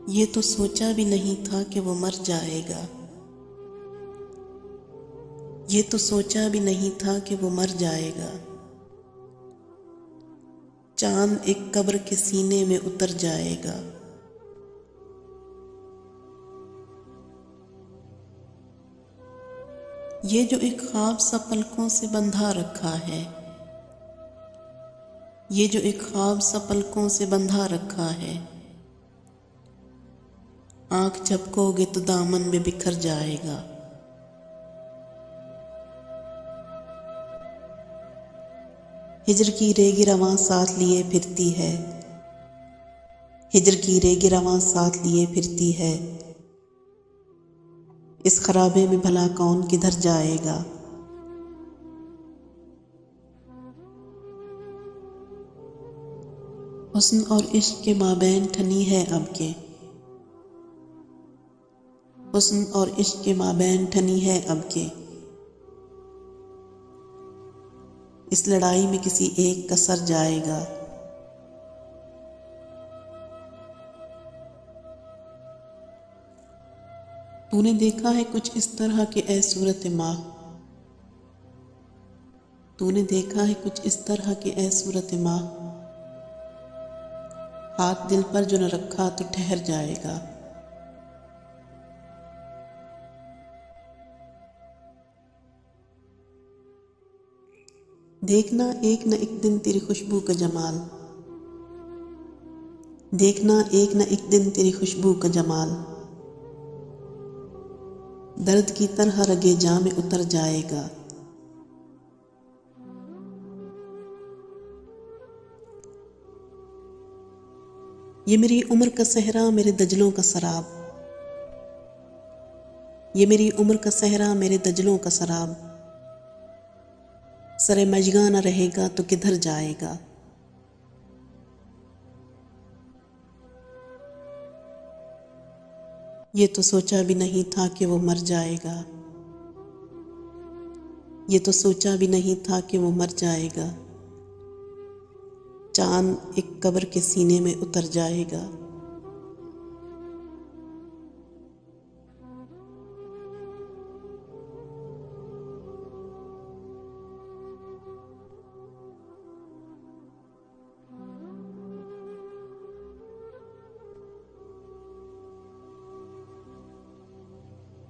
یہ تو سوچا بھی نہیں تھا کہ وہ مر جائے گا، یہ تو سوچا بھی نہیں تھا کہ وہ مر جائے گا، چاند ایک قبر کے سینے میں اتر جائے گا۔ یہ جو ایک خواب سا پلکوں سے بندھا رکھا ہے، یہ جو ایک خواب سا پلکوں سے بندھا رکھا ہے، آنکھ جھپکو گے تو دامن میں بکھر جائے گا۔ ہجر کی ریگ رواں ساتھ لیے پھرتی ہے، ہجر کی ریگ رواں ساتھ لیے پھرتی ہے، اس خرابے میں بھلا کون کدھر جائے گا۔ حسن اور عشق کے مابین ٹھنی ہے اب کے، حسن اور عشق کے مابین ٹھنی ہے اب کے، اس لڑائی میں کسی ایک کا سر جائے گا۔ تو نے دیکھا ہے کچھ اس طرح کہ اے صورت ماہ، تو نے دیکھا ہے کچھ اس طرح کہ اے صورت ماہ، ہاتھ دل پر جو نہ رکھا تو ٹھہر جائے گا۔ دیکھنا ایک نہ ایک دن تیری خوشبو کا جمال، دیکھنا ایک نہ ایک دن تیری خوشبو کا جمال، درد کی طرح رگے جاں میں اتر جائے گا۔ یہ میری عمر کا صحرا میرے دجلوں کا سراب، یہ میری عمر کا صحرا میرے دجلوں کا سراب، سرے مژگاں نہ رہے گا تو کدھر جائے گا۔ یہ تو سوچا بھی نہیں تھا کہ وہ مر جائے گا، یہ تو سوچا بھی نہیں تھا کہ وہ مر جائے گا، چاند ایک قبر کے سینے میں اتر جائے گا۔